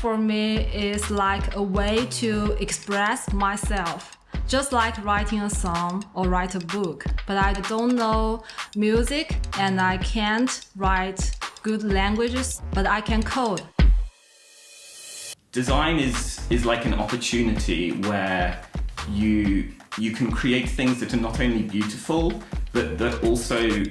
for me is like a way to express myself. Just like writing a song or write a book. But I don't know music and I can't write good languages, but I can code. Design is like an opportunity where you can create things that are not only beautiful, but that also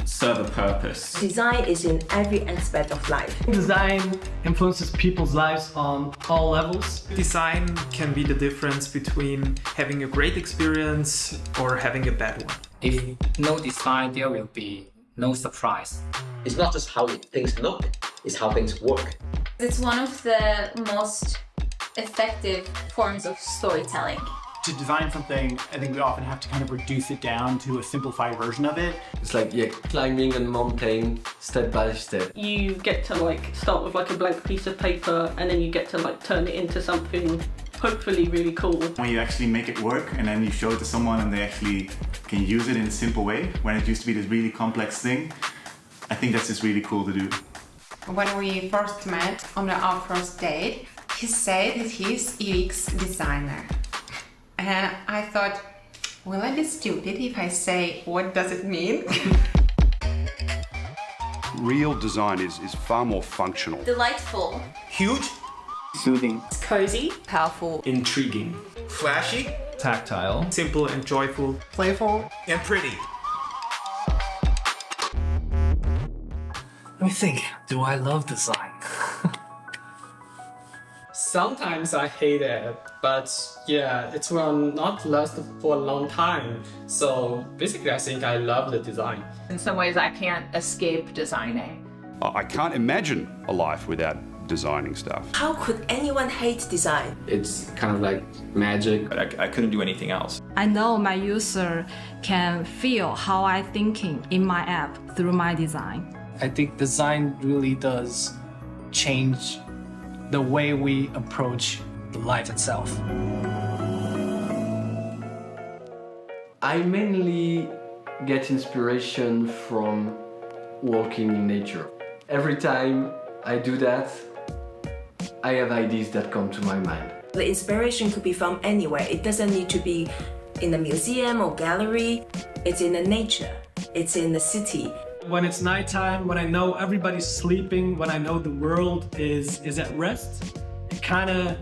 serve a purpose. Design is in every aspect of life. Design influences people's lives on all levels. Design can be the difference between having a great experience or having a bad one. If no design, there will be no surprise. It's not just how things look, it's how things work. It's one of the most effective forms of storytelling. To design something, I think we often have to kind of reduce it down to a simplified version of it. It's like climbing a mountain step by step. You get to start with a blank piece of paper and then you get to turn it into something hopefully really cool. When you actually make it work and then you show it to someone and they actually can use it in a simple way, when it used to be this really complex thing, I think that's just really cool to do. When we first met on our first date, he said that he's UX designer. And I thought, will I be stupid if I say, what does it mean? Real design is far more functional. Delightful. Huge. Soothing. Cozy. Powerful. Intriguing. Flashy. Tactile. Simple and joyful. Playful. And pretty. Let me think, do I love design? Sometimes I hate it, but yeah, it will not last for a long time. So basically I think I love the design. In some ways I can't escape designing. I can't imagine a life without designing stuff. How could anyone hate design? It's kind of like magic. I couldn't do anything else. I know my user can feel how I'm thinking in my app through my design. I think design really does change the way we approach life itself. I mainly get inspiration from walking in nature. Every time I do that, I have ideas that come to my mind. The inspiration could be from anywhere. It doesn't need to be in a museum or gallery. It's in the nature. It's in the city. When it's nighttime, when I know everybody's sleeping, when I know the world is at rest, it kind of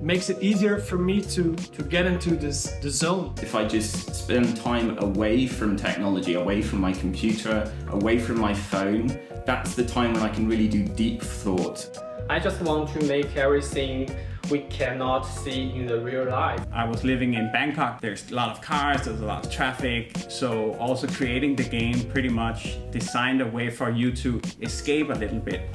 makes it easier for me to get into the zone. If I just spend time away from technology, away from my computer, away from my phone, that's the time when I can really do deep thought. I just want to make everything we cannot see in the real life. I was living in Bangkok. There's a lot of cars, there's a lot of traffic. So also creating the game pretty much designed a way for you to escape a little bit.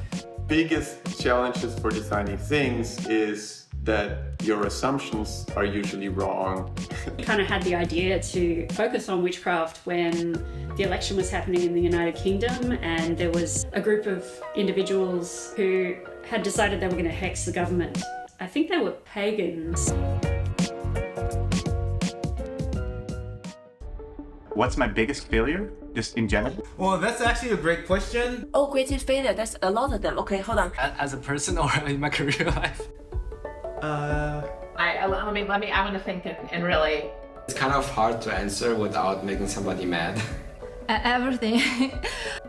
Biggest challenges for designing things is that your assumptions are usually wrong. We kind of had the idea to focus on witchcraft when the election was happening in the United Kingdom, and there was a group of individuals who had decided they were going to hex the government. I think they were pagans. What's my biggest failure, just in general? Well, that's actually a great question. Oh, greatest failure, that's a lot of them. Okay, hold on. As a person or in my career life? I want to think and really. It's kind of hard to answer without making somebody mad. Everything.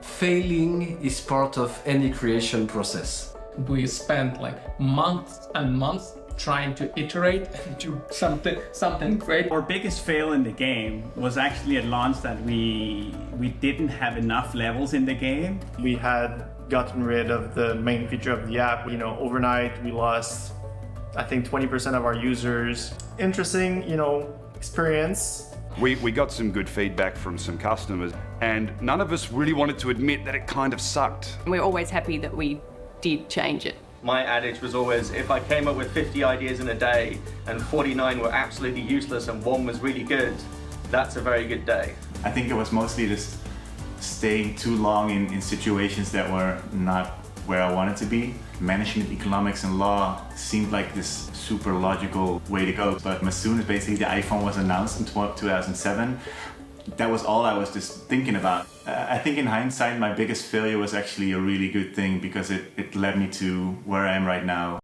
Failing is part of any creation process. We spent months and months trying to iterate and do something great. Our biggest fail in the game was actually at launch that we didn't have enough levels in the game. We had gotten rid of the main feature of the app. Overnight we lost, I think, 20% of our users. Interesting, experience. We got some good feedback from some customers, and none of us really wanted to admit that it kind of sucked. We're always happy that we did change it. My adage was always, if I came up with 50 ideas in a day and 49 were absolutely useless and one was really good, that's a very good day. I think it was mostly just staying too long in situations that were not where I wanted to be. Management, economics and law seemed like this super logical way to go, but as soon as basically the iPhone was announced in 2007, that was all I was just thinking about. I think in hindsight, my biggest failure was actually a really good thing because it led me to where I am right now.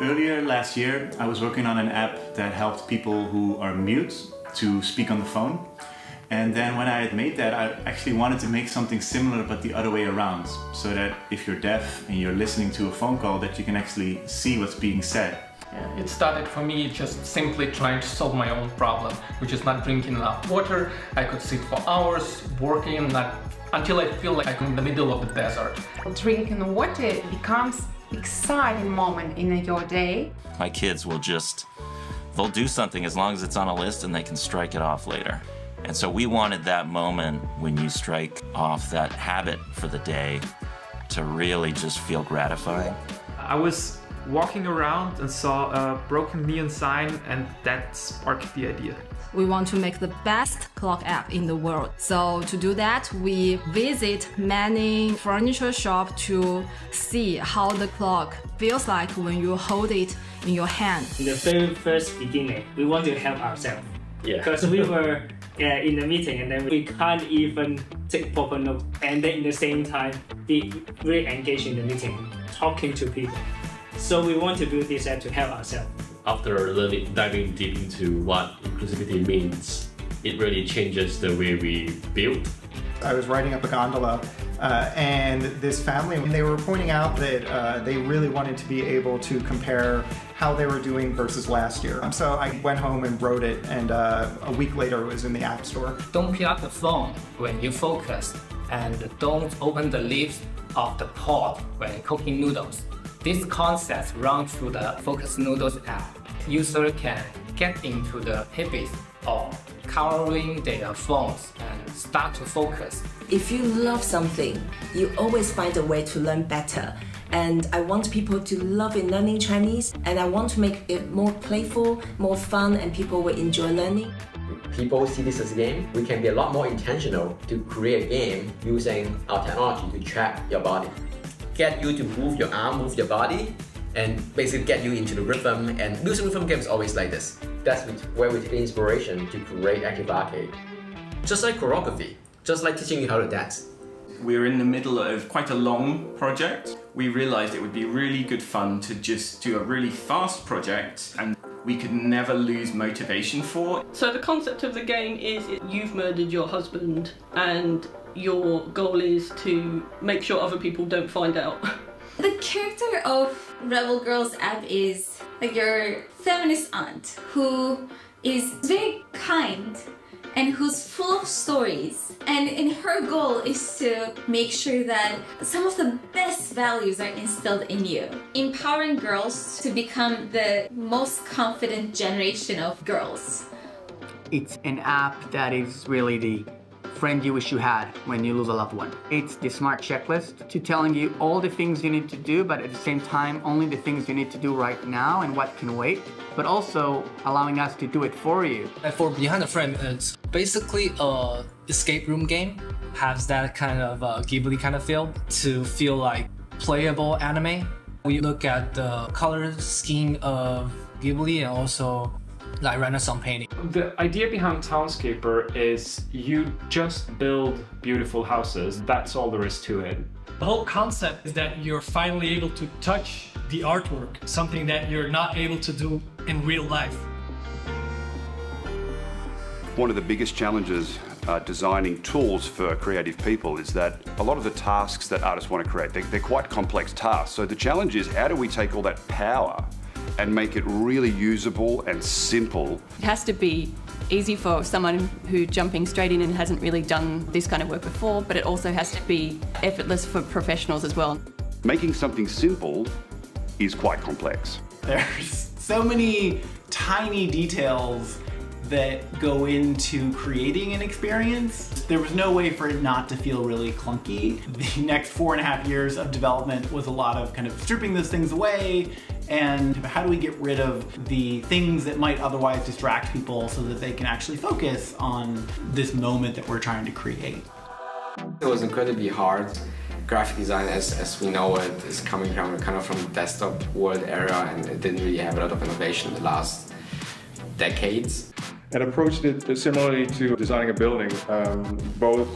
Earlier last year, I was working on an app that helped people who are mute to speak on the phone. And then when I had made that, I actually wanted to make something similar but the other way around, so that if you're deaf and you're listening to a phone call, that you can actually see what's being said. It started for me just simply trying to solve my own problem, which is not drinking enough water. I could sit for hours working until I feel like I'm in the middle of the desert. Drinking water becomes exciting moment in your day. My kids they'll do something as long as it's on a list and they can strike it off later. And so we wanted that moment when you strike off that habit for the day to really just feel gratifying. I was walking around and saw a broken neon sign, and that sparked the idea. We want to make the best clock app in the world. So to do that, we visit many furniture shops to see how the clock feels like when you hold it in your hand. In the very first beginning, we want to help ourselves. Because we were in the meeting and then we can't even take proper note. And then in the same time, be really engaged in the meeting, talking to people. So we want to build this app to help ourselves. After diving deep into what inclusivity means, it really changes the way we build. I was writing up a gondola and this family, they were pointing out that they really wanted to be able to compare how they were doing versus last year. So I went home and wrote it, and a week later it was in the App Store. Don't pick up the phone when you focus, and don't open the lids of the pot when cooking noodles. This concept runs through the Focus Noodles app. Users can get into the habit of coloring their phones and start to focus. If you love something, you always find a way to learn better. And I want people to love in learning Chinese, and I want to make it more playful, more fun, and people will enjoy learning. People see this as a game. We can be a lot more intentional to create a game using our technology to track your body. Get you to move your arm, move your body, and basically get you into the rhythm. And music rhythm games are always like this. That's where we take the inspiration to create active arcade. Just like choreography, just like teaching you how to dance. We're in the middle of quite a long project. We realized it would be really good fun to just do a really fast project and we could never lose motivation for. So the concept of the game is you've murdered your husband and your goal is to make sure other people don't find out. The character of Rebel Girls app is like your feminist aunt who is very kind and who's full of stories. And her goal is to make sure that some of the best values are instilled in you. Empowering girls to become the most confident generation of girls. It's an app that is really the friend you wish you had when you lose a loved one. It's the smart checklist to telling you all the things you need to do, but at the same time, only the things you need to do right now and what can wait, but also allowing us to do it for you. And for Behind the Frame, it's basically a escape room game. Has that kind of Ghibli kind of feel to feel like playable anime. We look at the color scheme of Ghibli and also like Renaissance painting. The idea behind Townscaper is you just build beautiful houses. That's all there is to it. The whole concept is that you're finally able to touch the artwork, something that you're not able to do in real life. One of the biggest challenges designing tools for creative people is that a lot of the tasks that artists want to create, they're quite complex tasks. So the challenge is, how do we take all that power and make it really usable and simple? It has to be easy for someone who jumping straight in and hasn't really done this kind of work before, but it also has to be effortless for professionals as well. Making something simple is quite complex. There's so many tiny details that go into creating an experience. There was no way for it not to feel really clunky. The next 4.5 years of development was a lot of kind of stripping those things away and how do we get rid of the things that might otherwise distract people so that they can actually focus on this moment that we're trying to create. It was incredibly hard. Graphic design, as we know it, is coming from kind of from the desktop world era, and it didn't really have a lot of innovation in the last decades. And approached it similarly to designing a building. Both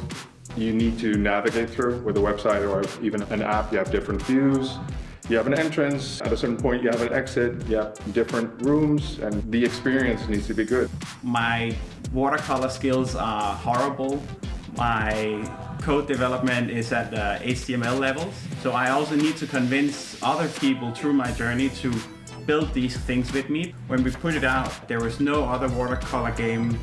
you need to navigate through with a website or even an app. You have different views. You have an entrance, at a certain point you have an exit, you have different rooms, and the experience needs to be good. My watercolor skills are horrible. My code development is at the HTML levels. So I also need to convince other people through my journey to build these things with me. When we put it out, there was no other watercolor game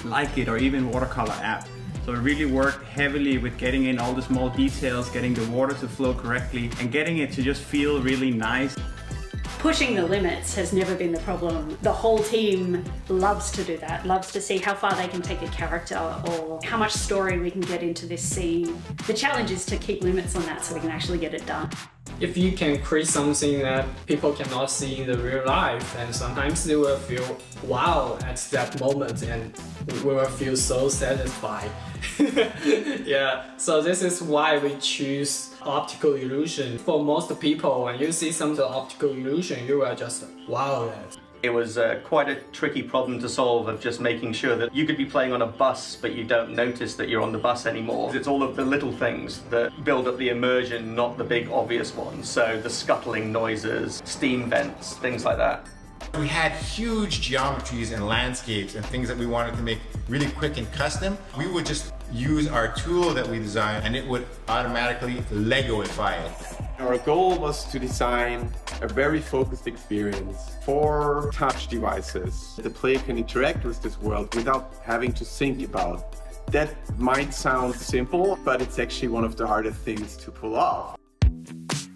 like it, or even watercolor app. So we really worked heavily with getting in all the small details, getting the water to flow correctly, and getting it to just feel really nice. Pushing the limits has never been the problem. The whole team loves to do that, loves to see how far they can take a character or how much story we can get into this scene. The challenge is to keep limits on that so we can actually get it done. If you can create something that people cannot see in the real life, and sometimes they will feel wow at that moment and we will feel so satisfied. Yeah, so this is why we choose optical illusion. For most people, when you see some of the optical illusion, you will just wow that. It was quite a tricky problem to solve, of just making sure that you could be playing on a bus but you don't notice that you're on the bus anymore. It's all of the little things that build up the immersion, not the big obvious ones. So the scuttling noises, steam vents, things like that. We had huge geometries and landscapes and things that we wanted to make really quick and custom. We would just use our tool that we designed and it would automatically Legoify it. Our goal was to design a very focused experience for touch devices. The player can interact with this world without having to think about. That might sound simple, but it's actually one of the hardest things to pull off.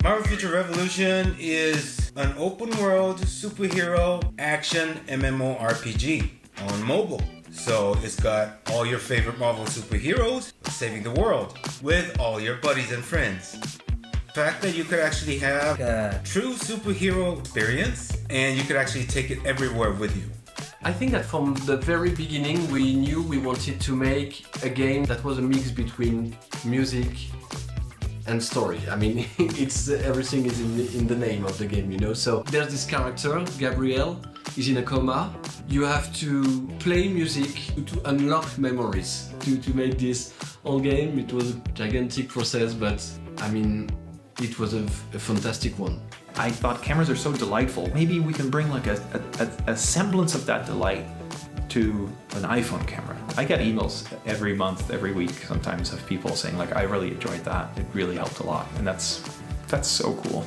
Marvel Future Revolution is an open world superhero action MMORPG on mobile. So it's got all your favorite Marvel superheroes saving the world with all your buddies and friends. The fact that you could actually have a true superhero experience and you could actually take it everywhere with you. I think that from the very beginning we knew we wanted to make a game that was a mix between music and story. I mean, it's everything is in the name of the game, you know. So there's this character, Gabriel, is in a coma. You have to play music to unlock memories. To make this whole game, it was a gigantic process, but I mean, it was a fantastic one. I thought cameras are so delightful. Maybe we can bring like a semblance of that delight to an iPhone camera. I get emails every month, every week sometimes of people saying like, I really enjoyed that. It really helped a lot. And that's so cool.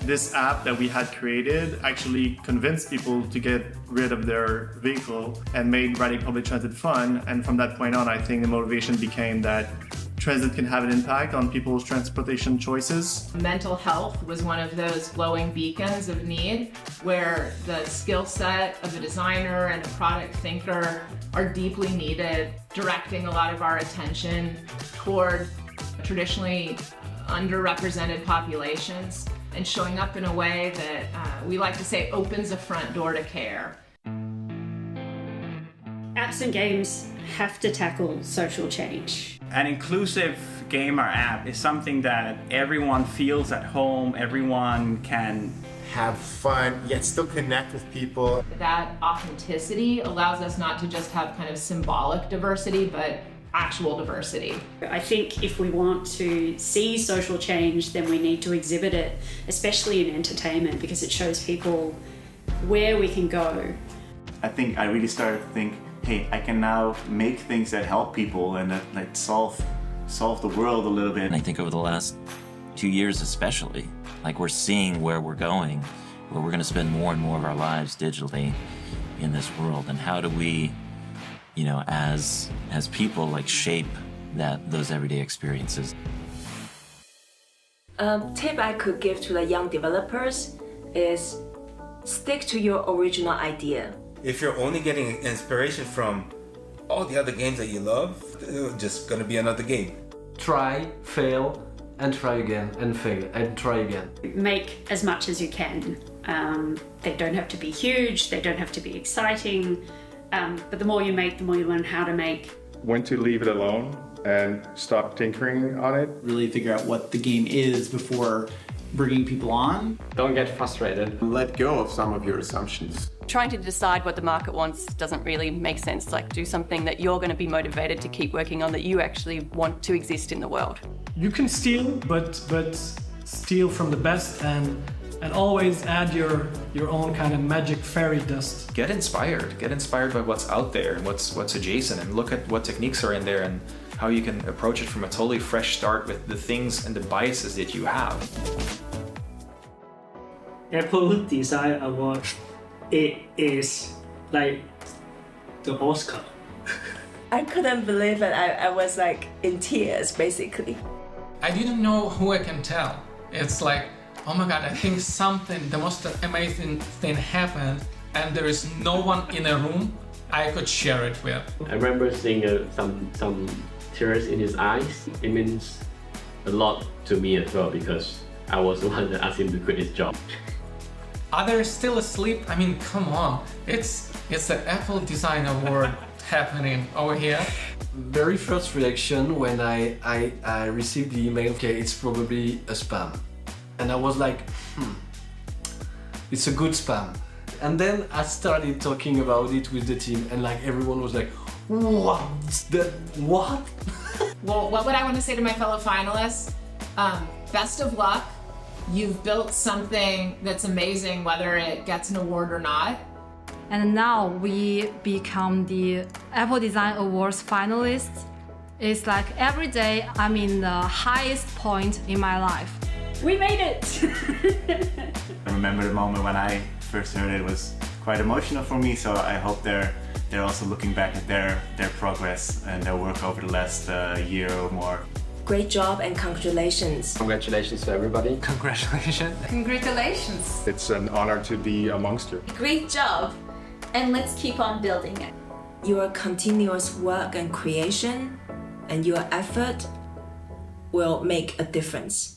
This app that we had created actually convinced people to get rid of their vehicle and made riding public transit fun. And from that point on, I think the motivation became that transit can have an impact on people's transportation choices. Mental health was one of those glowing beacons of need where the skill set of a designer and a product thinker are deeply needed, directing a lot of our attention toward traditionally underrepresented populations and showing up in a way that we like to say opens a front door to care. Apps and games have to tackle social change. An inclusive gamer app is something that everyone feels at home, everyone can have fun, yet still connect with people. That authenticity allows us not to just have kind of symbolic diversity, but actual diversity. I think if we want to see social change, then we need to exhibit it, especially in entertainment, because it shows people where we can go. I think I really started to think, hey, I can now make things that help people and that like solve the world a little bit. And I think over the last 2 years especially, like we're seeing where we're going, where we're gonna spend more and more of our lives digitally in this world. And how do we, you know, as people, like shape those everyday experiences? Tip I could give to the young developers is stick to your original idea. If you're only getting inspiration from all the other games that you love, it's just gonna be another game. Try, fail, and try again, and fail, and try again. Make as much as you can. They don't have to be huge, they don't have to be exciting, but the more you make, the more you learn how to make. When to leave it alone and stop tinkering on it. Really figure out what the game is before bringing people on. Don't get frustrated. Let go of some of your assumptions. Trying to decide what the market wants doesn't really make sense. Like, do something that you're going to be motivated to keep working on, that you actually want to exist in the world. You can steal, but steal from the best and always add your own kind of magic fairy dust. Get inspired by what's out there and what's adjacent, and look at what techniques are in there and how you can approach it from a totally fresh start with the things and the biases that you have. Apple Design Award, it is like the Oscar. I couldn't believe it. I was like in tears, basically. I didn't know who I can tell. It's like, oh my god, I think the most amazing thing happened, and there is no one in a room I could share it with. I remember seeing some tears in his eyes. It means a lot to me as well, because I was the one that asked him to quit his job. Are they still asleep? I mean, come on. It's the Apple Design Award happening over here. Very first reaction when I received the email, okay, it's probably a spam. And I was like, it's a good spam. And then I started talking about it with the team, and like everyone was like, what's that? What? Well, what would I want to say to my fellow finalists? Best of luck. You've built something that's amazing, whether it gets an award or not. And now we become the Apple Design Awards finalists. It's like every day I'm in the highest point in my life. We made it! I remember the moment when I first heard it was quite emotional for me, so I hope they're also looking back at their progress and their work over the last year or more. Great job and congratulations. Congratulations to everybody. Congratulations. Congratulations. It's an honor to be amongst you. Great job. And let's keep on building it. Your continuous work and creation and your effort will make a difference.